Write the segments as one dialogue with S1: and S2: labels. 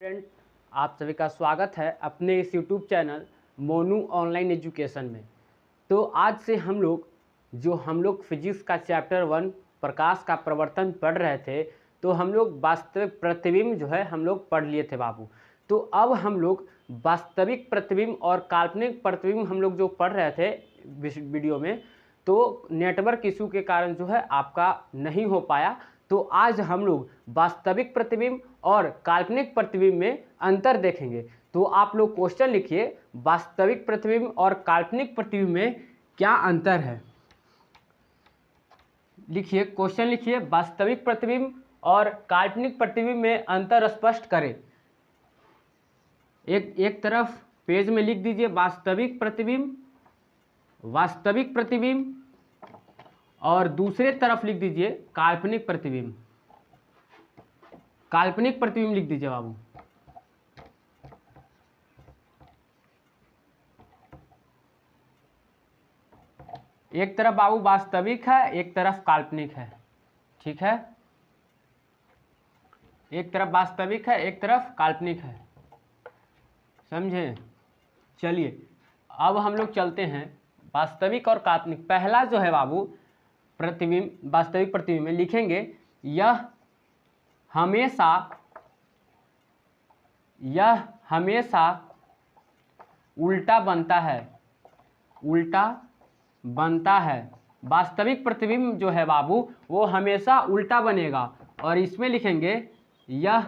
S1: Friend, आप सभी का स्वागत है अपने इस YouTube channel Monu online education में। तो आज से हम लोग फिजिक्स का चैप्टर 1 प्रकाश का प्रवर्तन पढ़ रहे थे। तो हम लोग वास्तविक प्रतिबिंब जो है हम लोग पढ़ लिए थे बाबू। तो अब हम लोग वास्तविक प्रतिबिंब और काल्पनिक प्रतिबिंब हम लोग जो पढ़ रहे थे वीडियो में, तो नेटवर्क इशू के कारण जो है आपका नहीं हो पाया। तो आज हम लोग वास्तविक प्रतिबिंब और काल्पनिक प्रतिबिंब में अंतर देखेंगे। तो आप लोग क्वेश्चन लिखिए, वास्तविक प्रतिबिंब और काल्पनिक प्रतिबिंब में क्या अंतर है। लिखिए, क्वेश्चन लिखिए, वास्तविक प्रतिबिंब और काल्पनिक प्रतिबिंब में अंतर स्पष्ट करें। एक तरफ पेज में लिख दीजिए वास्तविक प्रतिबिंब और दूसरे तरफ लिख दीजिए काल्पनिक प्रतिबिंब। काल्पनिक प्रतिबिंब लिख दीजिए बाबू। एक तरफ बाबू वास्तविक है, एक तरफ काल्पनिक है, ठीक है। एक तरफ वास्तविक है, एक तरफ काल्पनिक है, समझे। चलिए अब हम लोग चलते हैं वास्तविक और काल्पनिक। पहला जो है बाबू प्रतिबिंब, वास्तविक प्रतिबिंब में लिखेंगे यह हमेशा उल्टा बनता है। वास्तविक प्रतिबिंब जो है बाबू वो हमेशा उल्टा बनेगा। और इसमें लिखेंगे यह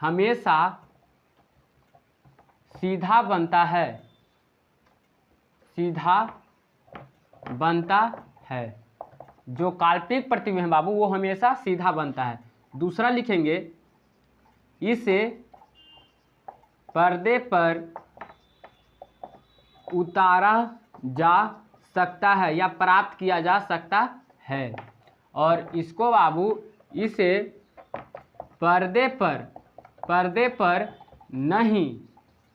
S1: हमेशा सीधा बनता है। जो काल्पनिक प्रतिबिंब है बाबू वो हमेशा सीधा बनता है। दूसरा लिखेंगे इसे पर्दे पर उतारा जा सकता है या प्राप्त किया जा सकता है। और इसको बाबू इसे पर्दे पर नहीं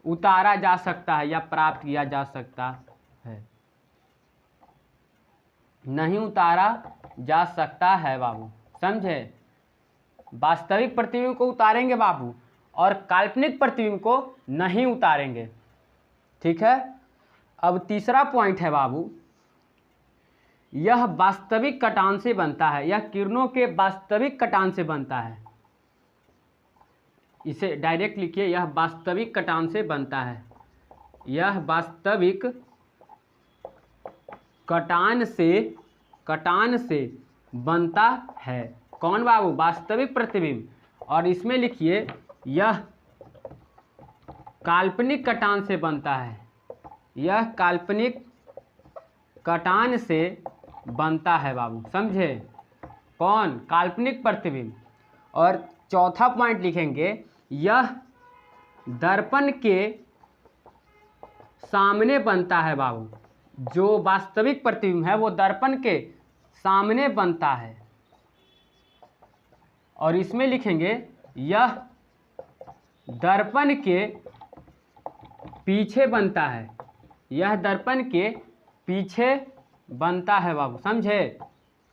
S1: उतारा जा सकता है या प्राप्त किया जा सकता है। नहीं उतारा जा सकता है बाबू, समझे। वास्तविक प्रतिबिंब को उतारेंगे बाबू और काल्पनिक प्रतिबिंब को नहीं उतारेंगे, ठीक है। अब तीसरा पॉइंट है बाबू, यह वास्तविक कटान से बनता है, यह किरणों के वास्तविक कटान से बनता है। इसे डायरेक्ट लिखिए, यह वास्तविक कटान से बनता है। यह वास्तविक कटान से बनता है। कौन बाबू? वास्तविक प्रतिबिंब। और इसमें लिखिए यह काल्पनिक कटान से बनता है। यह काल्पनिक कटान से बनता है बाबू, समझे। कौन? काल्पनिक प्रतिबिंब। और चौथा पॉइंट लिखेंगे यह दर्पण के सामने बनता है बाबू। जो वास्तविक प्रतिबिंब है वो दर्पण के सामने बनता है। और इसमें लिखेंगे यह दर्पण के पीछे बनता है। यह दर्पण के पीछे बनता है बाबू, समझे।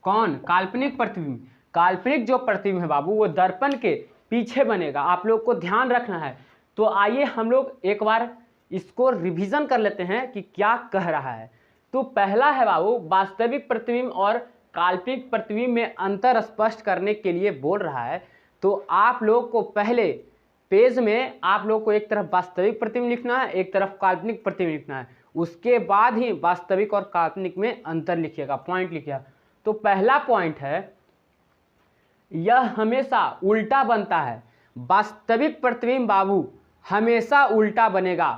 S1: कौन? काल्पनिक प्रतिबिंब। काल्पनिक जो प्रतिबिंब है बाबू वो दर्पण के पीछे बनेगा। आप लोग को ध्यान रखना है। तो आइए हम लोग एक बार इसको रिवीजन कर लेते हैं कि क्या कह रहा है। तो पहला है बाबू वास्तविक प्रतिबिंब और काल्पनिक प्रतिबिंब में अंतर स्पष्ट करने के लिए बोल रहा है। तो आप लोग को पहले पेज में आप लोग को एक तरफ वास्तविक प्रतिबिंब लिखना है, एक तरफ काल्पनिक प्रतिबिंब लिखना है। उसके बाद ही वास्तविक और काल्पनिक में अंतर लिखिएगा, पॉइंट लिखिएगा। तो पहला पॉइंट है यह हमेशा उल्टा बनता है। वास्तविक प्रतिबिंब बाबू हमेशा उल्टा बनेगा।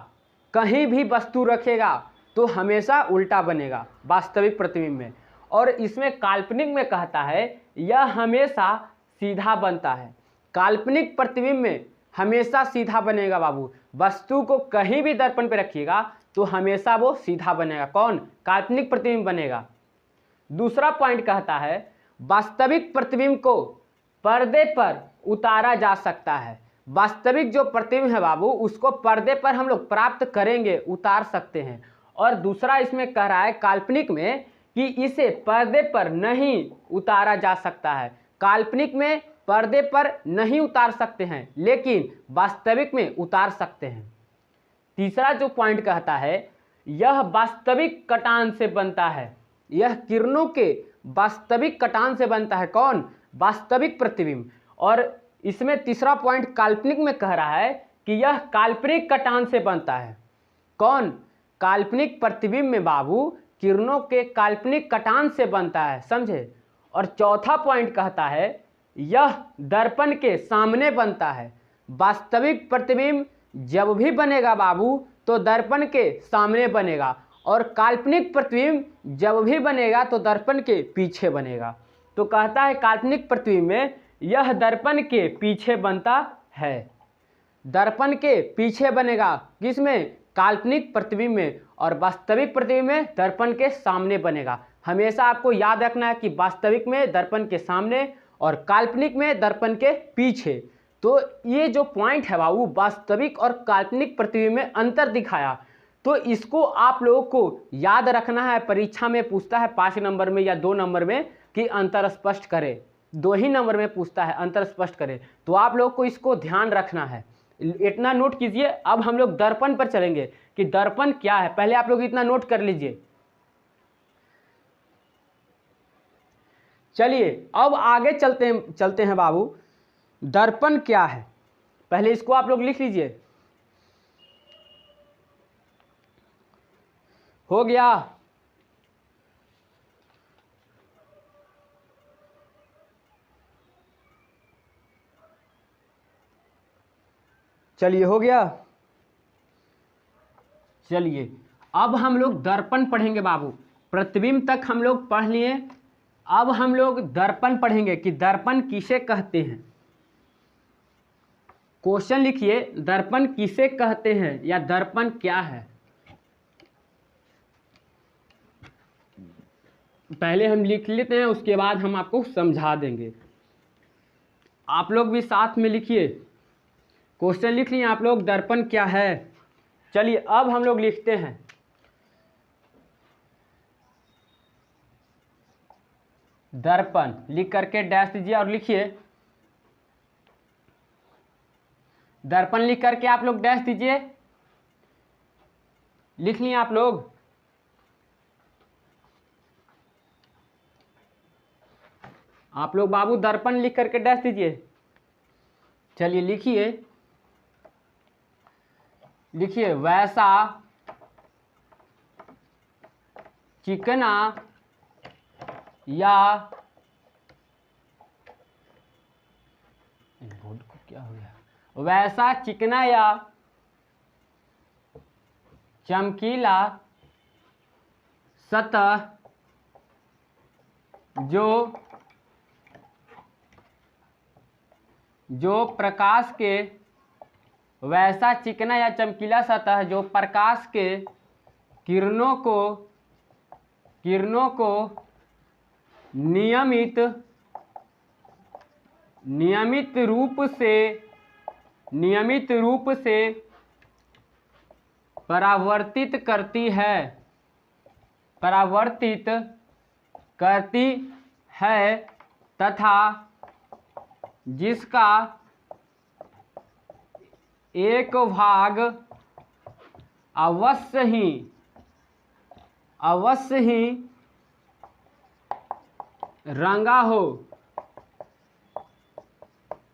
S1: कहीं भी वस्तु रखेगा तो हमेशा उल्टा बनेगा वास्तविक प्रतिबिंब में। और इसमें काल्पनिक में कहता है यह हमेशा सीधा बनता है। काल्पनिक प्रतिबिंब में हमेशा सीधा बनेगा बाबू। वस्तु को कहीं भी दर्पण पे रखिएगा तो हमेशा वो सीधा बनेगा। कौन? काल्पनिक प्रतिबिंब बनेगा। दूसरा पॉइंट कहता है वास्तविक प्रतिबिंब को पर्दे पर उतारा जा सकता है। वास्तविक जो प्रतिबिंब है बाबू उसको पर्दे पर हम लोग प्राप्त करेंगे, उतार सकते हैं। और दूसरा इसमें कह रहा है काल्पनिक में कि इसे पर्दे पर नहीं उतारा जा सकता है। काल्पनिक में पर्दे पर नहीं उतार सकते हैं लेकिन वास्तविक में उतार सकते हैं। तीसरा जो पॉइंट कहता है यह वास्तविक कटान से बनता है, यह किरणों के वास्तविक कटान से बनता है। कौन? वास्तविक प्रतिबिंब। और इसमें तीसरा पॉइंट काल्पनिक में कह रहा है कि यह काल्पनिक कटान से बनता है। कौन? काल्पनिक प्रतिबिंब में बाबू किरणों के काल्पनिक कटान से बनता है, समझे। और चौथा पॉइंट कहता है यह दर्पण के सामने बनता है। वास्तविक प्रतिबिंब जब भी बनेगा बाबू तो दर्पण के सामने बनेगा, और काल्पनिक प्रतिबिंब जब भी बनेगा तो दर्पण के पीछे बनेगा। तो कहता है काल्पनिक प्रतिबिंब में यह दर्पण के पीछे बनता है। दर्पण के पीछे बनेगा किसमें? काल्पनिक प्रतिबिंब में। और वास्तविक प्रतिबिंब में दर्पण के सामने बनेगा। हमेशा आपको याद रखना है कि वास्तविक में दर्पण के सामने और काल्पनिक में दर्पण के पीछे। तो ये जो पॉइंट है बाबू वास्तविक और काल्पनिक प्रतिबिंब में अंतर दिखाया, तो इसको आप लोगों को याद रखना है। परीक्षा में पूछता है 5 नंबर में या 2 नंबर में कि अंतर स्पष्ट करें, 2 ही नंबर में पूछता है अंतर स्पष्ट करें। तो आप लोगों को इसको ध्यान रखना है, इतना नोट कीजिए। अब हम लोग दर्पण पर चलेंगे कि दर्पण क्या है, पहले आप लोग इतना नोट कर लीजिए। चलिए अब आगे चलते हैं बाबू। दर्पण क्या है, पहले इसको आप लोग लिख लीजिए। हो गया? चलिए हो गया। चलिए अब हम लोग दर्पण पढ़ेंगे बाबू। प्रतिबिंब तक हम लोग पढ़ लिए, अब हम लोग दर्पण पढ़ेंगे कि दर्पण किसे कहते हैं। क्वेश्चन लिखिए, दर्पण किसे कहते हैं या दर्पण क्या है। पहले हम लिख लेते हैं, उसके बाद हम आपको समझा देंगे। आप लोग भी साथ में लिखिए, क्वेश्चन लिख लिए आप लोग, दर्पण क्या है। चलिए अब हम लोग लिखते हैं। दर्पण लिख करके डैश दीजिए और लिखिए। दर्पण लिख करके आप लोग डैश दीजिए। लिख लिए आप लोग। आप लोग बाबू दर्पण लिख करके डैश दीजिए। चलिए लिखिए, लिखिए वैसा चिकना या बोर्ड को क्या हो गया, वैसा चिकना या चमकीला सतह जो प्रकाश के, वैसा चिकना या चमकीला सतह जो प्रकाश के किरणों को नियमित रूप से परावर्तित करती है तथा जिसका एक भाग अवश्य ही रंगा हो,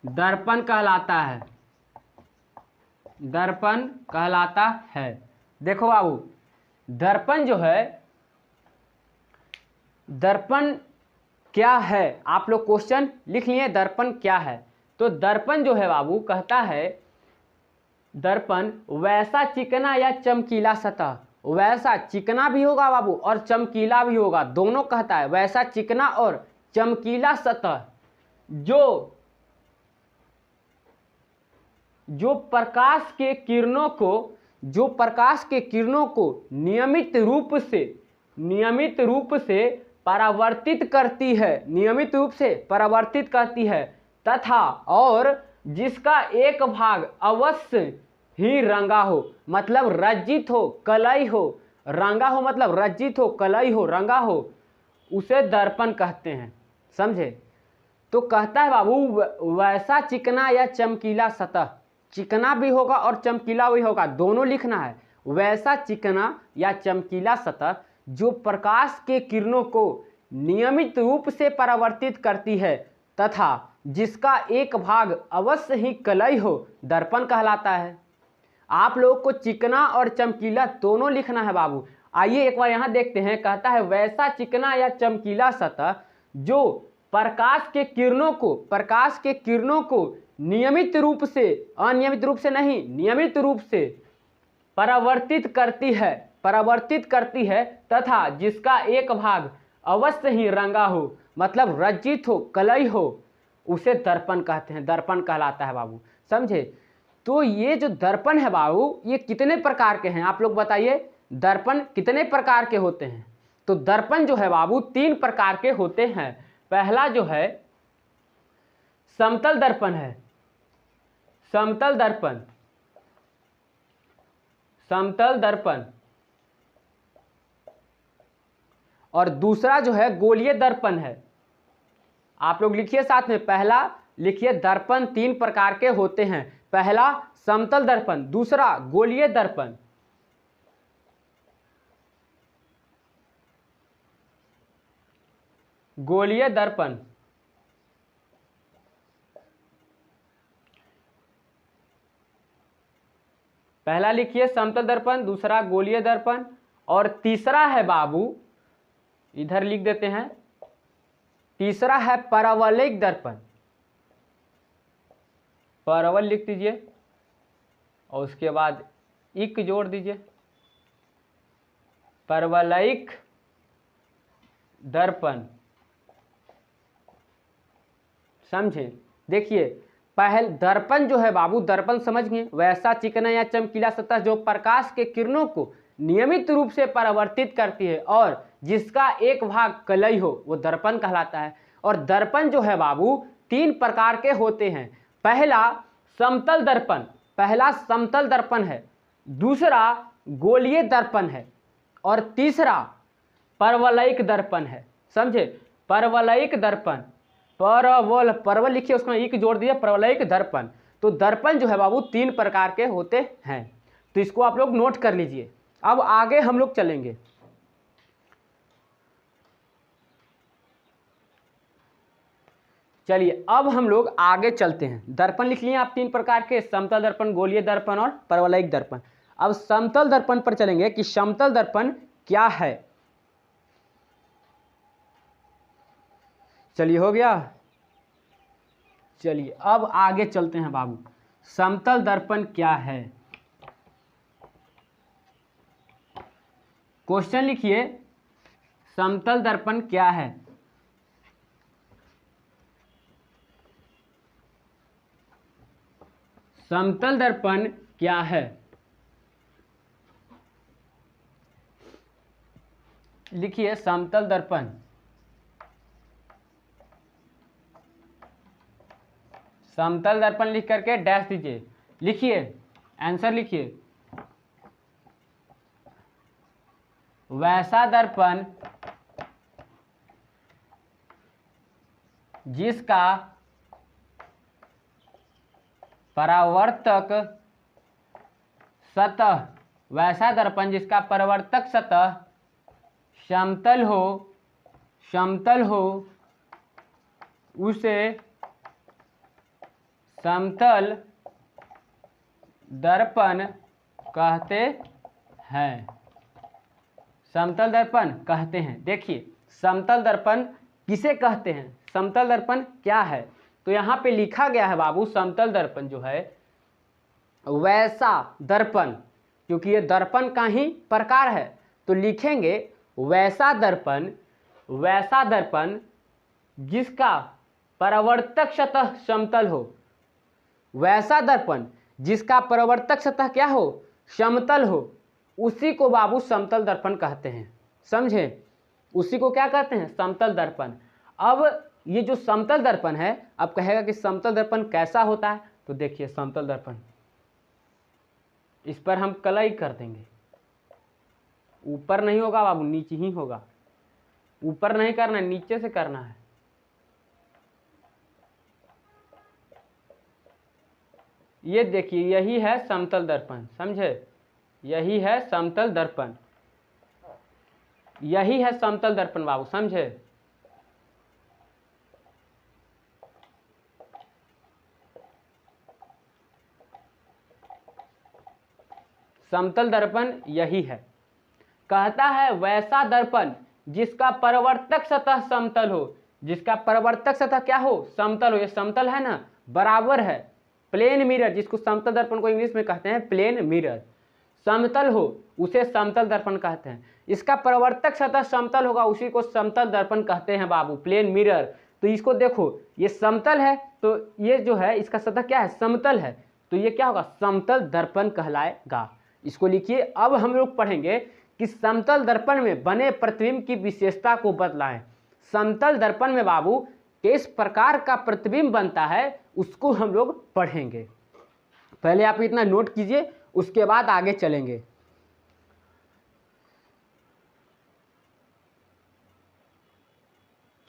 S1: दर्पण कहलाता है। दर्पण कहलाता है। देखो बाबू, दर्पण जो है, दर्पण क्या है, आप लोग क्वेश्चन लिख लिए दर्पण क्या है। तो दर्पण जो है बाबू कहता है, दर्पण वैसा चिकना या चमकीला सतह, वैसा चिकना भी होगा बाबू और चमकीला भी होगा, दोनों कहता है। वैसा चिकना और चमकीला सतह जो प्रकाश के किरणों को नियमित रूप से परावर्तित करती है, तथा और जिसका एक भाग अवश्य ही रंगा हो, मतलब रंजित हो, कलई हो। रंगा हो मतलब रंजित हो, कलई हो, रंगा हो, उसे दर्पण कहते हैं, समझे। तो कहता है बाबू वैसा चिकना या चमकीला सतह, चिकना भी होगा और चमकीला भी होगा, दोनों लिखना है। वैसा चिकना या चमकीला सतह जो प्रकाश के किरणों को नियमित रूप से परावर्तित करती है तथा जिसका एक भाग अवश्य ही कलई हो, दर्पण कहलाता है। आप लोग को चिकना और चमकीला दोनों लिखना है बाबू। आइए एक बार यहाँ देखते हैं, कहता है वैसा चिकना या चमकीला सतह जो प्रकाश के किरणों को नियमित रूप से, अनियमित रूप से नहीं, नियमित रूप से परावर्तित करती है तथा जिसका एक भाग अवश्य ही रंगा हो, मतलब रंजित हो, कलई हो, उसे दर्पण कहते हैं, दर्पण कहलाता है बाबू। समझे? तो ये जो दर्पण है बाबू, ये कितने प्रकार के हैं आप लोग बताइए, दर्पण कितने प्रकार के होते हैं? तो दर्पण जो है बाबू 3 प्रकार के होते हैं। पहला जो है समतल दर्पण है, समतल दर्पण, और दूसरा जो है गोलीय दर्पण है। आप लोग लिखिए साथ में, पहला लिखिए दर्पण 3 प्रकार के होते हैं। पहला समतल दर्पण, दूसरा गोलीय दर्पण, गोलीय दर्पण। पहला लिखिए समतल दर्पण, दूसरा गोलीय दर्पण, और तीसरा है बाबू, इधर लिख देते हैं, तीसरा है परवलयिक दर्पण। परवल लिख दीजिए और उसके बाद इक जोड़ दीजिए, परवलयिक दर्पण। समझे? देखिए पहल दर्पण जो है बाबू, दर्पण समझ गए, वैसा चिकना या चमकीला सतह जो प्रकाश के किरणों को नियमित रूप से परावर्तित करती है और जिसका एक भाग कलई हो, वो दर्पण कहलाता है। और दर्पण जो है बाबू 3 प्रकार के होते हैं। पहला समतल दर्पण, पहला समतल दर्पण है, दूसरा गोलीय दर्पण है, और तीसरा परवलयिक दर्पण है। समझे? परवलयिक दर्पण, परवल लिखिए, उसमें एक जोड़ दिए, परवलयिक दर्पण। तो दर्पण जो है बाबू 3 प्रकार के होते हैं, तो इसको आप लोग नोट कर लीजिए। अब आगे हम लोग चलेंगे। चलिए अब हम लोग आगे चलते हैं। दर्पण लिख लिए आप 3 प्रकार के, समतल दर्पण, गोलीय दर्पण और परवलयिक दर्पण। अब समतल दर्पण पर चलेंगे कि समतल दर्पण क्या है। चलिए हो गया। चलिए अब आगे चलते हैं बाबू, समतल दर्पण क्या है। क्वेश्चन लिखिए, समतल दर्पण क्या है। समतल दर्पण क्या है? लिखिए समतल दर्पण। समतल दर्पण लिख करके डैश दीजिए, लिखिए आंसर लिखिए। वैसा दर्पण जिसका परावर्तक सतह, वैसा दर्पण जिसका परावर्तक सतह समतल हो, उसे समतल दर्पण कहते हैं, समतल दर्पण कहते हैं। देखिए समतल दर्पण किसे कहते हैं, समतल दर्पण क्या है, तो यहाँ पे लिखा गया है बाबू, समतल दर्पण जो है वैसा दर्पण, क्योंकि ये दर्पण का ही प्रकार है, तो लिखेंगे वैसा दर्पण जिसका परावर्तक सतह समतल हो, वैसा दर्पण जिसका परावर्तक सतह क्या हो, समतल हो, उसी को बाबू समतल दर्पण कहते हैं। समझे? उसी को क्या कहते हैं, समतल दर्पण। अब ये जो समतल दर्पण है, अब कहेगा कि समतल दर्पण कैसा होता है, तो देखिए समतल दर्पण, इस पर हम कलई कर देंगे, ऊपर नहीं होगा बाबू, नीचे ही होगा, ऊपर नहीं करना है, नीचे से करना है। ये देखिए यही है समतल दर्पण, समझे, यही है समतल दर्पण, यही है समतल दर्पण बाबू, समझे। समतल दर्पण यही है। कहता है वैसा दर्पण जिसका परावर्तक सतह समतल हो, जिसका परावर्तक सतह क्या हो, समतल हो। ये समतल है ना, बराबर है, प्लेन मिरर, जिसको समतल दर्पण को इंग्लिश में कहते हैं प्लेन मिरर, समतल हो उसे समतल दर्पण कहते हैं। इसका परावर्तक सतह समतल होगा उसी को समतल दर्पण कहते हैं बाबू, प्लेन मिरर। तो इसको देखो ये समतल है तो ये जो है इसका सतह क्या है, समतल है, तो ये क्या होगा, समतल दर्पण कहलाएगा। इसको लिखिए। अब हम लोग पढ़ेंगे कि समतल दर्पण में बने प्रतिबिंब की विशेषता को बतलाएं। समतल दर्पण में बाबू किस प्रकार का प्रतिबिंब बनता है उसको हम लोग पढ़ेंगे। पहले आप इतना नोट कीजिए, उसके बाद आगे चलेंगे।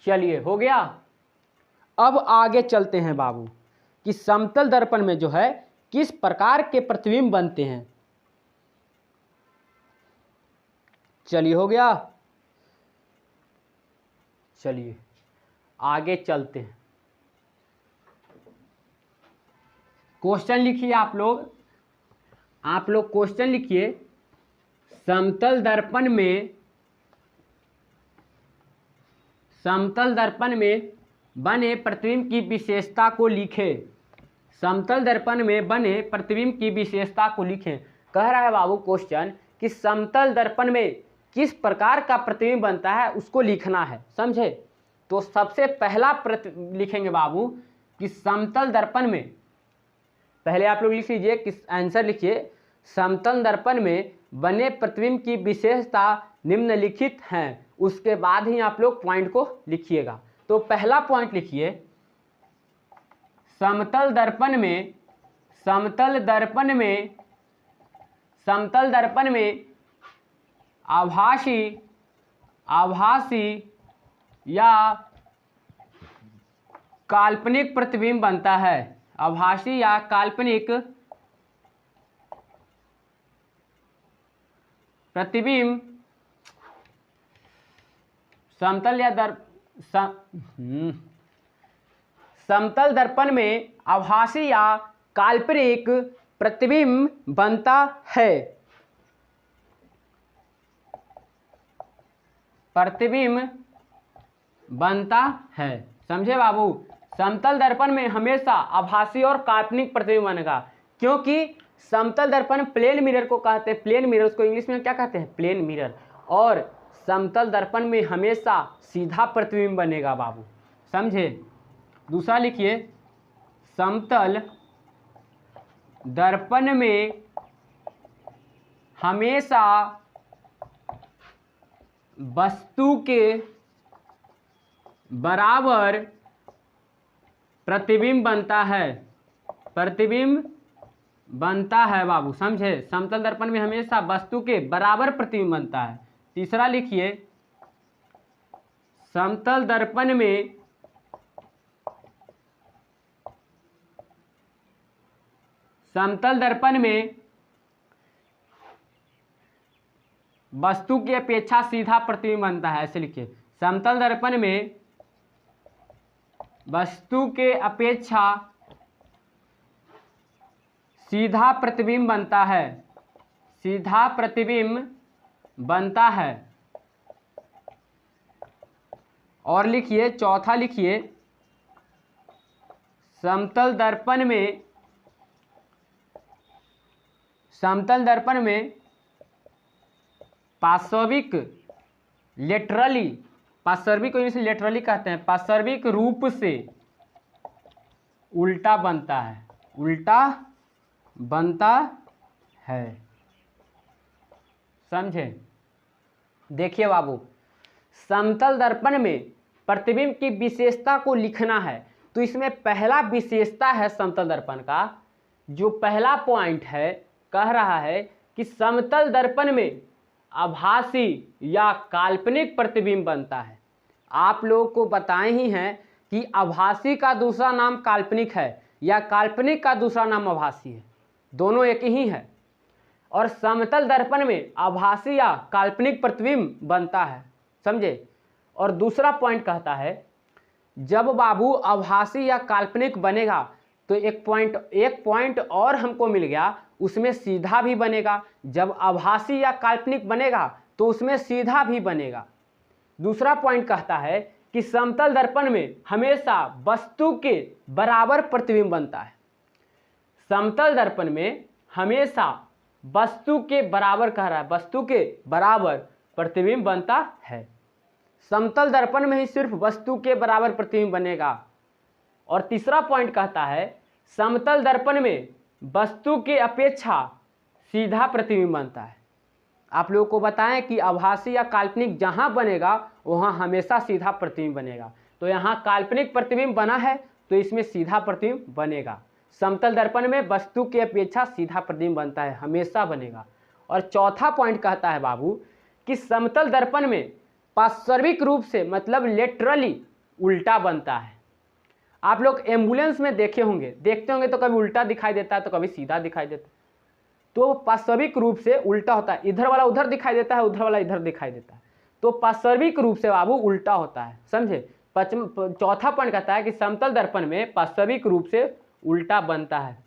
S1: चलिए हो गया। अब आगे चलते हैं बाबू कि समतल दर्पण में जो है किस प्रकार के प्रतिबिंब बनते हैं। चलिए हो गया। चलिए आगे चलते हैं। क्वेश्चन लिखिए आप लोग क्वेश्चन लिखिए। समतल दर्पण में बने प्रतिबिंब की विशेषता को लिखें। समतल दर्पण में बने प्रतिबिंब की विशेषता को लिखें। कह रहा है बाबू क्वेश्चन कि समतल दर्पण में किस प्रकार का प्रतिबिंब बनता है उसको लिखना है, समझे। तो सबसे पहला लिखेंगे बाबू कि समतल दर्पण में, पहले आप लोग लिख लीजिए कि आंसर लिखिए। समतल दर्पण में बने प्रतिबिंब की विशेषता निम्नलिखित हैं, उसके बाद ही आप लोग पॉइंट को लिखिएगा। तो पहला पॉइंट लिखिए, समतल दर्पण में आभासी या काल्पनिक प्रतिबिंब बनता है। आभासी या काल्पनिक प्रतिबिंब समतल दर्पण में आभासी या काल्पनिक प्रतिबिंब बनता है। समझे बाबू। समतल दर्पण में हमेशा आभासी और काल्पनिक प्रतिबिंब बनेगा, क्योंकि समतल दर्पण प्लेन मिरर को कहते हैं, प्लेन मिरर, उसको इंग्लिश में क्या कहते हैं, प्लेन मिरर। और समतल दर्पण में हमेशा सीधा प्रतिबिंब बनेगा बाबू, समझे। दूसरा लिखिए, समतल दर्पण में हमेशा वस्तु के बराबर प्रतिबिंब बनता है बाबू, समझे। समतल दर्पण में हमेशा वस्तु के बराबर प्रतिबिंब बनता है। तीसरा लिखिए, समतल दर्पण में वस्तु की अपेक्षा सीधा प्रतिबिंब बनता है, ऐसे लिखिए। समतल दर्पण में वस्तु के अपेक्षा सीधा प्रतिबिंब बनता है। और लिखिए, चौथा लिखिए, समतल दर्पण में पार्श्विक लेटरली, पार्श्विक को इंग्लिश में लेटरली कहते हैं, पार्श्विक रूप से उल्टा बनता है, समझे। देखिए बाबू, समतल दर्पण में प्रतिबिंब की विशेषता को लिखना है, तो इसमें पहला विशेषता है समतल दर्पण का, जो पहला पॉइंट है, कह रहा है कि समतल दर्पण में आभासी या काल्पनिक प्रतिबिंब बनता है। आप लोगों को बताए ही हैं कि आभासी का दूसरा नाम काल्पनिक है। या काल्पनिक का दूसरा नाम आभासी है, दोनों एक ही है। और समतल दर्पण में आभासी या काल्पनिक प्रतिबिंब बनता है, समझे। और दूसरा पॉइंट कहता है जब बाबू आभासी या काल्पनिक बनेगा तो एक पॉइंट और हमको मिल गया, उसमें सीधा भी बनेगा। जब आभासी या काल्पनिक बनेगा तो उसमें सीधा भी बनेगा। दूसरा पॉइंट कहता है कि समतल दर्पण में हमेशा वस्तु के बराबर प्रतिबिंब बनता है। समतल दर्पण में हमेशा वस्तु के बराबर, कह रहा है वस्तु के बराबर प्रतिबिंब बनता है। समतल दर्पण में ही सिर्फ वस्तु के बराबर प्रतिबिंब बनेगा। और तीसरा पॉइंट कहता है समतल दर्पण में वस्तु के अपेक्षा सीधा प्रतिबिंब बनता है। आप लोगों को बताएं कि आभासी या काल्पनिक जहां बनेगा वहां हमेशा सीधा प्रतिबिंब बनेगा। तो यहां काल्पनिक प्रतिबिंब बना है तो इसमें सीधा प्रतिबिंब बनेगा। समतल दर्पण में वस्तु की अपेक्षा सीधा प्रतिबिंब बनता है, हमेशा बनेगा। और चौथा पॉइंट कहता है बाबू कि समतल दर्पण में पार्श्विक रूप से मतलब लेटरली उल्टा बनता है। आप लोग एम्बुलेंस में देखते होंगे तो कभी उल्टा दिखाई देता है तो कभी सीधा दिखाई देता है। तो पार्श्विक रूप से उल्टा होता है, इधर वाला उधर दिखाई देता है, उधर वाला इधर दिखाई देता है। तो पार्श्विक रूप से बाबू उल्टा होता है, समझे। चौथा पॉइंट कहता है कि समतल दर्पण में पार्श्विक रूप से उल्टा बनता है,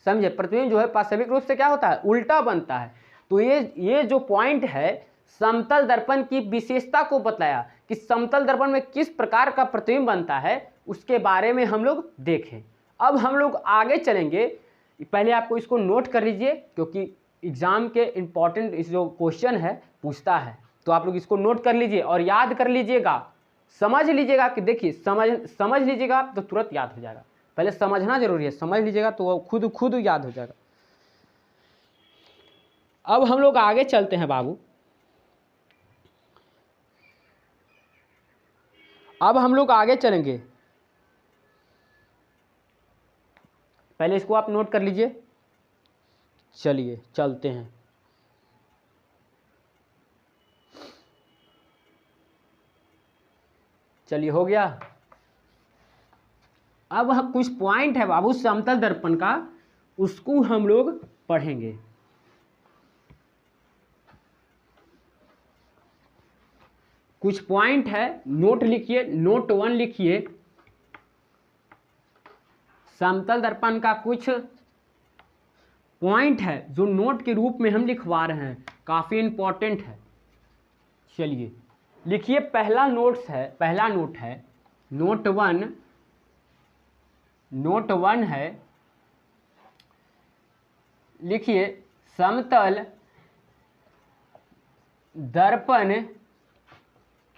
S1: समझे। प्रतिबिंब जो है पार्श्विक रूप से क्या होता है, उल्टा बनता है। तो ये जो पॉइंट है समतल दर्पण की विशेषता को बताया कि समतल दर्पण में किस प्रकार का प्रतिबिंब बनता है, उसके बारे में हम लोग देखें। अब हम लोग आगे चलेंगे। पहले आपको इसको नोट कर लीजिए क्योंकि एग्जाम के इम्पॉर्टेंट इस जो क्वेश्चन है पूछता है, तो आप लोग इसको नोट कर लीजिए और याद कर लीजिएगा, समझ लीजिएगा। कि देखिए समझ लीजिएगा तो तुरंत याद हो जाएगा। पहले समझना जरूरी है, समझ लीजिएगा तो वो खुद याद हो जाएगा। अब हम लोग आगे चलते हैं बाबू। अब हम लोग आगे चलेंगे। पहले इसको आप नोट कर लीजिए। चलिए चलते हैं। चलिए हो गया। अब हम कुछ पॉइंट है बाबू समतल दर्पण का, उसको हम लोग पढ़ेंगे। कुछ पॉइंट है, नोट लिखिए, नोट 1 लिखिए। समतल दर्पण का कुछ पॉइंट है जो नोट के रूप में हम लिखवा रहे हैं, काफी इंपॉर्टेंट है। चलिए लिखिए। पहला नोट है नोट 1 है। लिखिए समतल दर्पण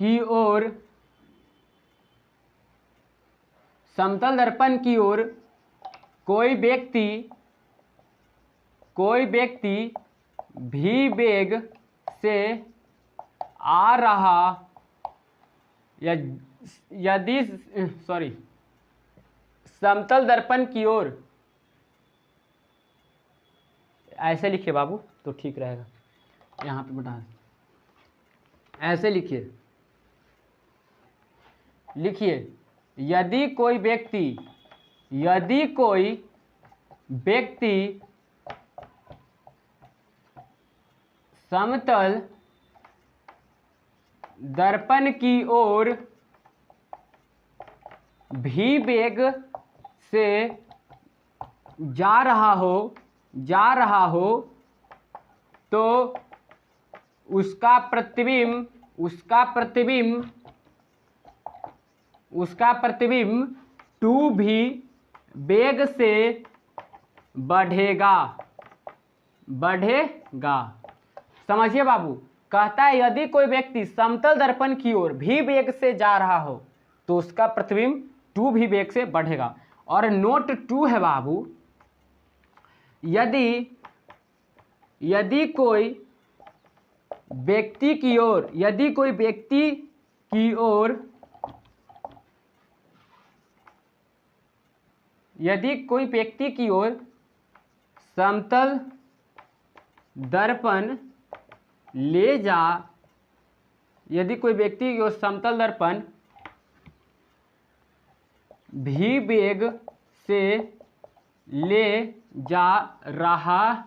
S1: की ओर, समतल दर्पण की ओर कोई व्यक्ति भी वेग से आ रहा यदि समतल दर्पण की ओर, ऐसे लिखिए बाबू तो ठीक रहेगा। यहाँ पे बता ऐसे लिखिए यदि कोई व्यक्ति समतल दर्पण की ओर भी वेग से जा रहा हो तो उसका प्रतिबिंब 2 भी वेग से बढ़ेगा। समझिए बाबू, कहता है यदि कोई व्यक्ति समतल दर्पण की ओर भी वेग से जा रहा हो तो उसका प्रतिबिंब 2 भी वेग से बढ़ेगा। और नोट 2 है बाबू, यदि कोई व्यक्ति की ओर समतल दर्पण ले जा, यदि कोई व्यक्ति की ओर समतल दर्पण भी वेग से ले जा रहा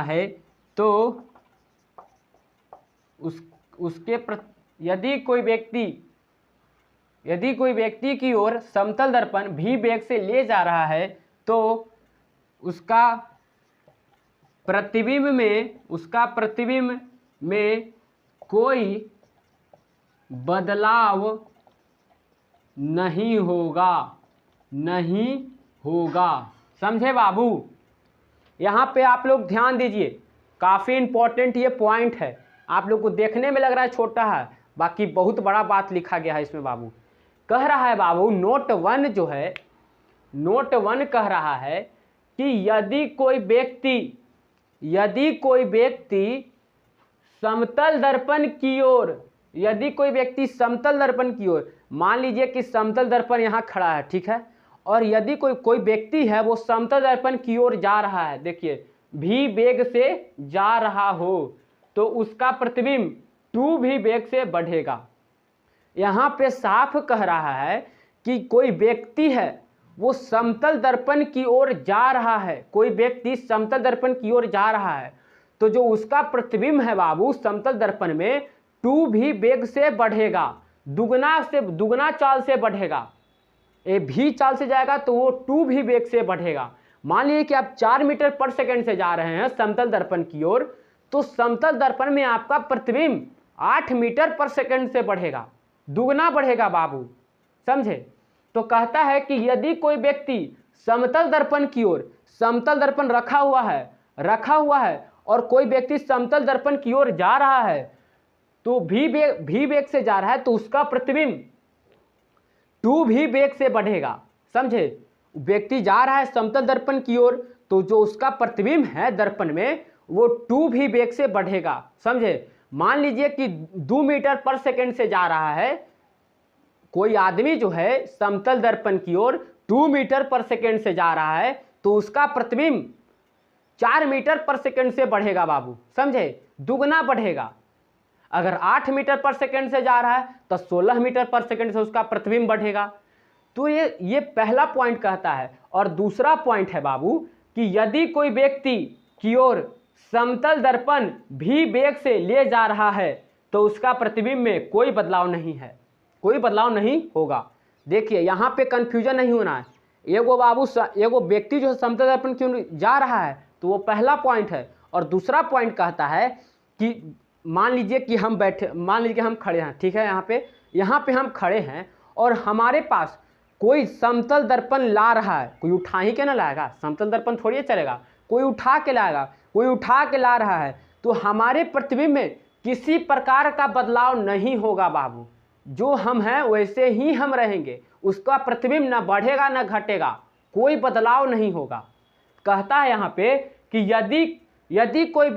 S1: है तो यदि कोई व्यक्ति की ओर समतल दर्पण भी वेग से ले जा रहा है तो उसका प्रतिबिंब में कोई बदलाव नहीं होगा। समझे बाबू? यहाँ पे आप लोग ध्यान दीजिए, काफ़ी इंपॉर्टेंट ये पॉइंट है। आप लोग को देखने में लग रहा है छोटा है, बाकी बहुत बड़ा बात लिखा गया है इसमें। बाबू कह रहा है, बाबू नोट 1 कह रहा है कि यदि कोई व्यक्ति समतल दर्पण की ओर, मान लीजिए कि समतल दर्पण यहाँ खड़ा है, ठीक है, और यदि कोई व्यक्ति है वो समतल दर्पण की ओर जा रहा है, देखिए भी वेग से जा रहा हो तो उसका प्रतिबिंब 2 भी वेग से बढ़ेगा। यहाँ पे साफ कह रहा है कि कोई व्यक्ति है वो समतल दर्पण की ओर जा रहा है, कोई व्यक्ति समतल दर्पण की ओर जा रहा है तो जो उसका प्रतिबिंब है बाबू समतल दर्पण में 2 भी वेग से बढ़ेगा, दुगना चाल से बढ़ेगा। ए भी चाल से जाएगा तो वो 2 भी वेग से बढ़ेगा। मान लीजिए कि आप 4 मीटर पर सेकंड से जा रहे हैं समतल दर्पण की ओर, तो समतल दर्पण में आपका प्रतिबिंब 8 मीटर पर सेकंड से बढ़ेगा, दुगना बढ़ेगा बाबू। समझे? तो कहता है कि यदि कोई व्यक्ति समतल दर्पण की ओर, समतल दर्पण रखा हुआ है और कोई व्यक्ति समतल दर्पण की ओर जा रहा है तो भी वेग से जा रहा है तो उसका प्रतिबिंब 2 भी वेग से बढ़ेगा। समझे? व्यक्ति जा रहा है समतल दर्पण की ओर तो जो उसका प्रतिबिंब है दर्पण में वो 2 भी वेग से बढ़ेगा। समझे? मान लीजिए कि 2 मीटर पर सेकंड से जा रहा है, कोई आदमी जो है समतल दर्पण की ओर 2 मीटर पर सेकंड से जा रहा है तो उसका प्रतिबिंब 4 मीटर पर सेकंड से बढ़ेगा बाबू। समझे? दुगना बढ़ेगा। अगर 8 मीटर पर सेकंड से जा रहा है तो 16 मीटर पर सेकंड से उसका प्रतिबिंब बढ़ेगा। तो ये पहला पॉइंट कहता है। और दूसरा पॉइंट है बाबू कि यदि कोई व्यक्ति की ओर समतल दर्पण भी वेग से ले जा रहा है तो उसका प्रतिबिंब में कोई बदलाव नहीं होगा। देखिए यहाँ पे कंफ्यूजन नहीं होना है। एगो व्यक्ति जो है समतल दर्पण की ओर जा रहा है तो वो पहला पॉइंट है। और दूसरा पॉइंट कहता है कि मान लीजिए कि हम खड़े हैं, ठीक है, यहाँ पे हम खड़े हैं और हमारे पास कोई समतल दर्पण ला रहा है। कोई उठा ही के ना लाएगा, समतल दर्पण थोड़ी चलेगा, कोई उठा के लाएगा, कोई उठा के ला रहा है तो हमारे प्रतिबिंब में किसी प्रकार का बदलाव नहीं होगा बाबू। जो हम हैं वैसे ही हम रहेंगे, उसका प्रतिबिंब ना बढ़ेगा ना घटेगा, कोई बदलाव नहीं होगा। कहता है यहाँ पे कि यदि कोई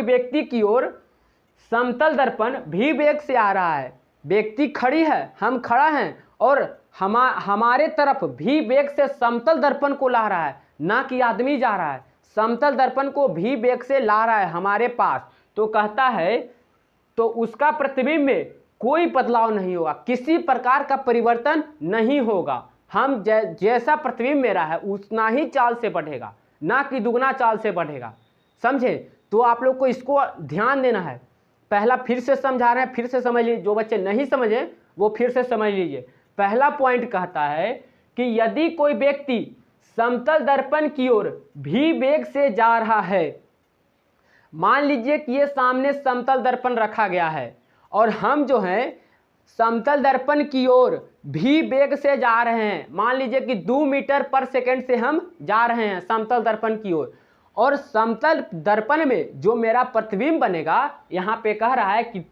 S1: व्यक्ति की ओर समतल दर्पण भी वेग से आ रहा है, व्यक्ति खड़ी है, हम खड़ा हैं और हमारे तरफ भी वेग से समतल दर्पण को ला रहा है, ना कि आदमी जा रहा है, समतल दर्पण को भी वेग से ला रहा है हमारे पास, तो कहता है तो उसका प्रतिबिंब में कोई बदलाव नहीं होगा, किसी प्रकार का परिवर्तन नहीं होगा। हम जैसा प्रतिबिंब मेरा है उतना ही चाल से बढ़ेगा, ना कि दुगना चाल से बढ़ेगा। समझे? तो आप लोग को इसको ध्यान देना है। पहला फिर से समझा रहे हैं, फिर से समझ लीजिए। जो बच्चे नहीं समझे वो फिर से समझ लीजिए। पहला पॉइंट कहता है कि यदि कोई व्यक्ति समतल दर्पण की ओर भी वेग से जा रहा है, मान लीजिए कि ये सामने समतल दर्पण रखा गया है और हम जो हैं समतल दर्पण की ओर भी वेग से जा रहे हैं, मान लीजिए कि 2 मीटर पर सेकंड से हम जा रहे हैं समतल दर्पण की ओर, और समतल दर्पण में जो मेरा प्रतिबिंब बनेगा, यहाँ पे कह रहा है कि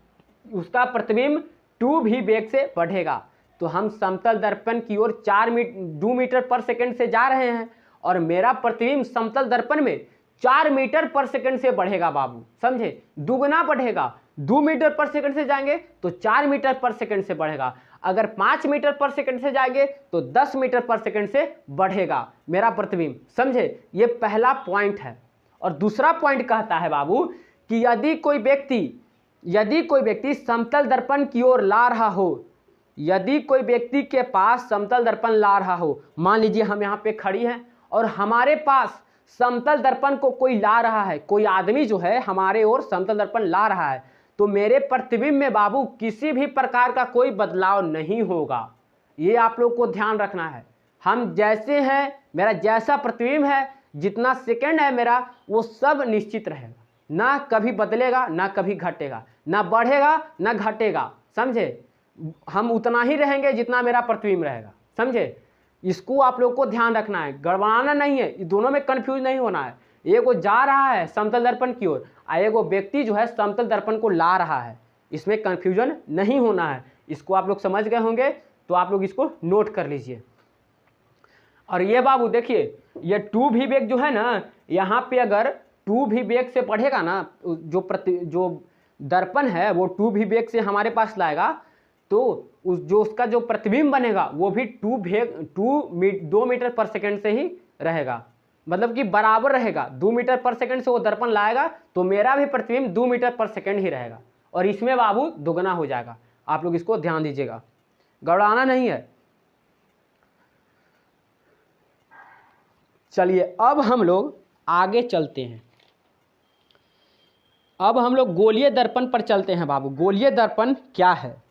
S1: उसका प्रतिबिंब 2 भी वेग से बढ़ेगा। तो हम समतल दर्पण की ओर 2 मीटर पर सेकंड से जा रहे हैं और मेरा प्रतिबिंब समतल दर्पण में 4 मीटर पर सेकंड से बढ़ेगा बाबू। समझे? दुगना बढ़ेगा। 2 मीटर पर सेकंड से जाएंगे तो 4 मीटर पर सेकंड से बढ़ेगा। अगर 5 मीटर पर सेकंड से जाएंगे तो 10 मीटर पर सेकंड से बढ़ेगा मेरा प्रतिबिंब। समझे? ये पहला पॉइंट है। और दूसरा पॉइंट कहता है बाबू कि यदि कोई व्यक्ति यदि कोई व्यक्ति समतल दर्पण की ओर ला रहा हो, यदि कोई व्यक्ति के पास समतल दर्पण ला रहा हो, मान लीजिए हम यहाँ पे खड़ी हैं और हमारे पास समतल दर्पण को कोई ला रहा है, कोई आदमी जो है हमारे ओर समतल दर्पण ला रहा है, तो मेरे प्रतिबिंब में बाबू किसी भी प्रकार का कोई बदलाव नहीं होगा। ये आप लोग को ध्यान रखना है। हम जैसे हैं, मेरा जैसा प्रतिबिंब है, जितना सेकंड है मेरा, वो सब निश्चित रहेगा, ना कभी बदलेगा, ना कभी घटेगा, ना बढ़ेगा ना घटेगा, समझे। हम उतना ही रहेंगे जितना मेरा प्रतिबिंब रहेगा, समझे। इसको आप लोग को ध्यान रखना है, गड़बड़ाना नहीं है, दोनों में कंफ्यूज नहीं होना है। एगो जा रहा है समतल दर्पण की ओर, एगो व्यक्ति जो है समतल दर्पण को ला रहा है, इसमें कंफ्यूजन नहीं होना है। इसको आप लोग समझ गए होंगे, तो आप लोग इसको नोट कर लीजिए। और ये बाबू देखिए, ये 2v वेग जो है ना, यहाँ पे अगर 2v वेग से पढ़ेगा ना, जो दर्पण है वो 2v वेग से हमारे पास लाएगा, तो उसका जो प्रतिबिंब बनेगा वो भी 2 मीटर पर सेकंड से ही रहेगा, मतलब कि बराबर रहेगा। 2 मीटर पर सेकंड से वो दर्पण लाएगा तो मेरा भी प्रतिबिंब 2 मीटर पर सेकंड ही रहेगा, और इसमें बाबू दोगुना हो जाएगा। आप लोग इसको ध्यान दीजिएगा, गड़बड़ाना नहीं है। चलिए अब हम लोग आगे चलते हैं। अब हम लोग गोलीय दर्पण पर चलते हैं बाबू। गोलीय दर्पण क्या है?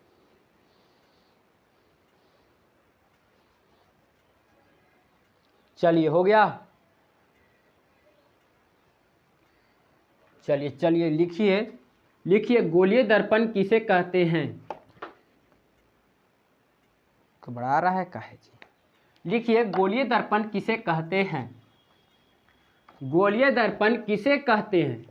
S1: चलिए हो गया। चलिए लिखिए गोलीय दर्पण किसे कहते हैं? घबरा रहा है काहे जी? लिखिए गोलीय दर्पण किसे कहते हैं? गोलीय दर्पण किसे कहते हैं?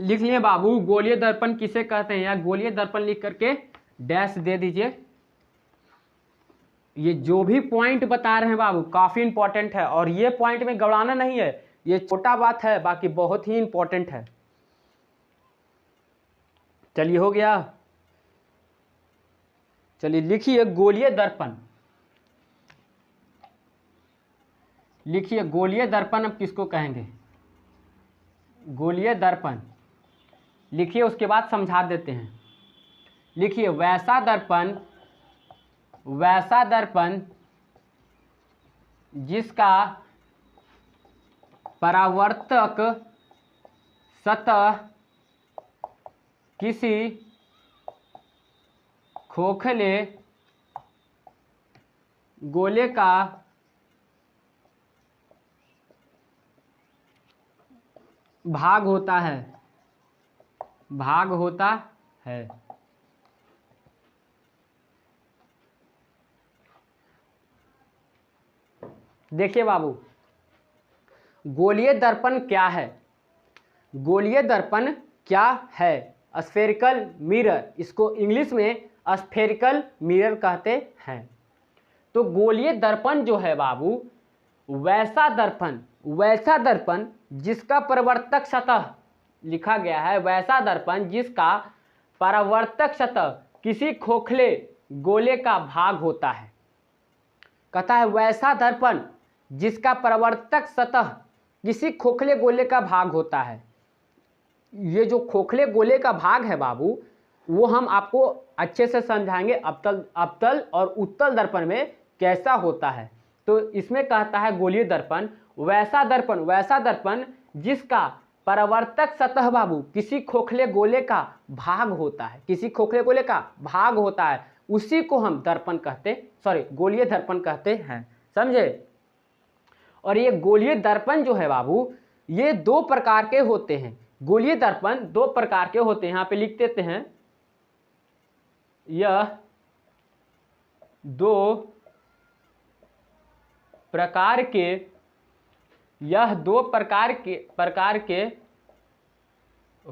S1: लिख लिए बाबू, गोलीय दर्पण किसे कहते हैं, या गोलीय दर्पण लिख करके डैश दे दीजिए। ये जो भी पॉइंट बता रहे हैं बाबू काफी इंपॉर्टेंट है, और ये पॉइंट में गड़बड़ाना नहीं है, ये छोटा बात है, बाकी बहुत ही इंपॉर्टेंट है। चलिए हो गया। चलिए लिखिए गोलीय दर्पण। लिखिए गोलीय दर्पण अब किसको कहेंगे? गोलीय दर्पण लिखिए, उसके बाद समझा देते हैं। लिखिए वैसा दर्पण जिसका परावर्तक सतह किसी खोखले गोले का भाग होता है। देखिए बाबू, गोलीय दर्पण क्या है? गोलीय दर्पण क्या है? स्फेरिकल मिरर, इसको इंग्लिश में स्फेरिकल मिरर कहते हैं। तो गोलीय दर्पण जो है बाबू, वैसा दर्पण जिसका परावर्तक सतह लिखा गया है, वैसा दर्पण जिसका परावर्तक सतह किसी खोखले गोले का भाग होता है। कहता है वैसा दर्पण जिसका परावर्तक सतह किसी खोखले गोले का भाग होता है। ये जो खोखले गोले का भाग है बाबू, वो हम आपको अच्छे से समझाएंगे अवतल और उत्तल दर्पण में कैसा होता है। तो इसमें कहता है गोलीय दर्पण वैसा दर्पण जिसका परावर्तक सतह बाबू किसी खोखले गोले का भाग होता है, किसी खोखले गोले का भाग होता है, उसी को हम गोलीय दर्पण कहते हैं, समझे। और ये गोलीय दर्पण जो है बाबू, ये 2 प्रकार के होते हैं। गोलीय दर्पण 2 प्रकार के होते हैं, यहाँ पे लिख देते हैं। यह 2 प्रकार के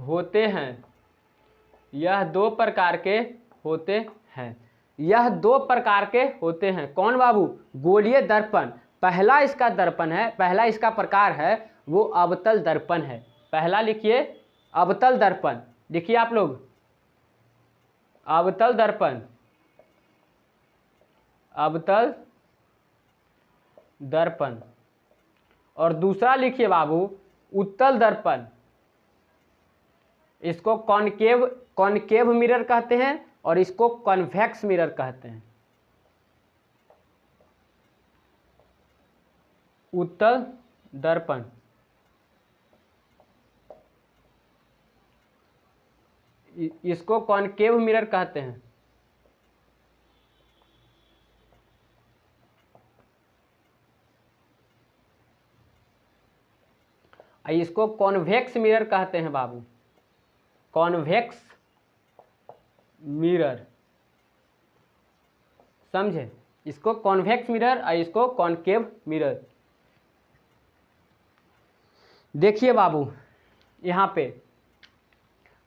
S1: होते हैं। यह 2 प्रकार के होते हैं। कौन बाबू? गोलीय दर्पण। पहला इसका प्रकार है वो अवतल दर्पण है। पहला लिखिए अवतल दर्पण, लिखिए आप लोग अवतल दर्पण। दर्पण। और दूसरा लिखिए बाबू उत्तल दर्पण, इसको कॉनकेव मिरर कहते हैं और इसको कॉन्वेक्स मिरर कहते हैं। उत्तल दर्पण, इसको कॉनकेव मिरर कहते हैं। इसको कॉन्वेक्स मिरर कहते हैं बाबू, कॉन्वेक्स मिरर, समझे? इसको कॉन्वेक्स मिरर और इसको कॉनकेव मिरर। देखिए बाबू यहाँ पे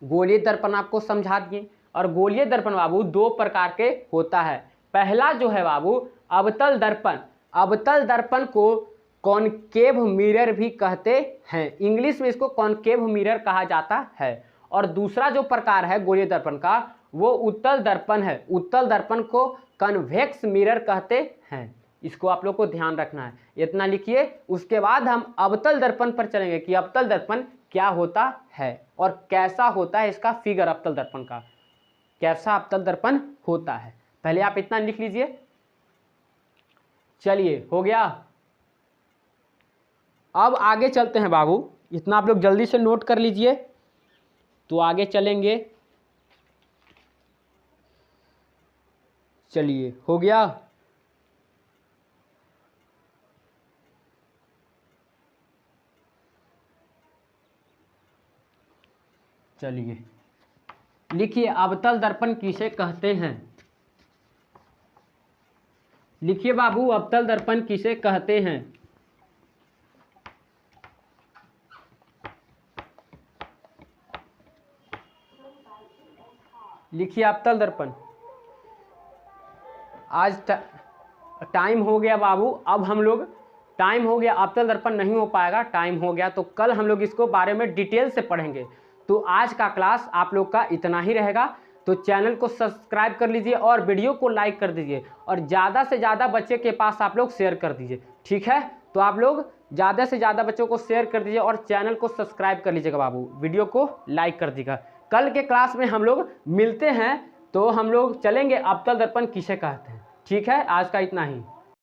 S1: गोलीय दर्पण आपको समझा दिए, और गोलीय दर्पण बाबू दो प्रकार के होता है। पहला जो है बाबू अवतल दर्पण, अवतल दर्पण को कॉनकेव मिरर भी कहते हैं, इंग्लिश में इसको कॉनकेव मिरर कहा जाता है। और दूसरा जो प्रकार है गोलीय दर्पण का वो उत्तल दर्पण है, उत्तल दर्पण को कन्वेक्स मिरर कहते हैं। इसको आप लोग को ध्यान रखना है, इतना लिखिए। उसके बाद हम अवतल दर्पण पर चलेंगे कि अवतल दर्पण क्या होता है और कैसा होता है, इसका फिगर अवतल दर्पण का कैसा अवतल दर्पण होता है। पहले आप इतना लिख लीजिए। चलिए हो गया, अब आगे चलते हैं बाबू, इतना आप लोग जल्दी से नोट कर लीजिए तो आगे चलेंगे। चलिए हो गया। चलिए लिखिए अवतल दर्पण किसे कहते हैं। लिखिए बाबू अवतल दर्पण किसे कहते हैं। लिखिए अवतल दर्पण। आज टाइम हो गया बाबू, अब हम लोग टाइम हो गया, अवतल दर्पण नहीं हो पाएगा, टाइम हो गया तो कल हम लोग इसको बारे में डिटेल से पढ़ेंगे। तो आज का क्लास आप लोग का इतना ही रहेगा। तो चैनल को सब्सक्राइब कर लीजिए और वीडियो को लाइक कर दीजिए और ज़्यादा से ज़्यादा बच्चे के पास आप लोग शेयर कर दीजिए, ठीक है? तो आप लोग ज़्यादा से ज़्यादा बच्चों को शेयर कर दीजिए और चैनल को सब्सक्राइब कर लीजिएगा बाबू, वीडियो को लाइक कर दीजिएगा। कल के क्लास में हम लोग मिलते हैं, तो हम लोग चलेंगे अवतल दर्पण किसे कहते हैं। ठीक है, आज का इतना ही।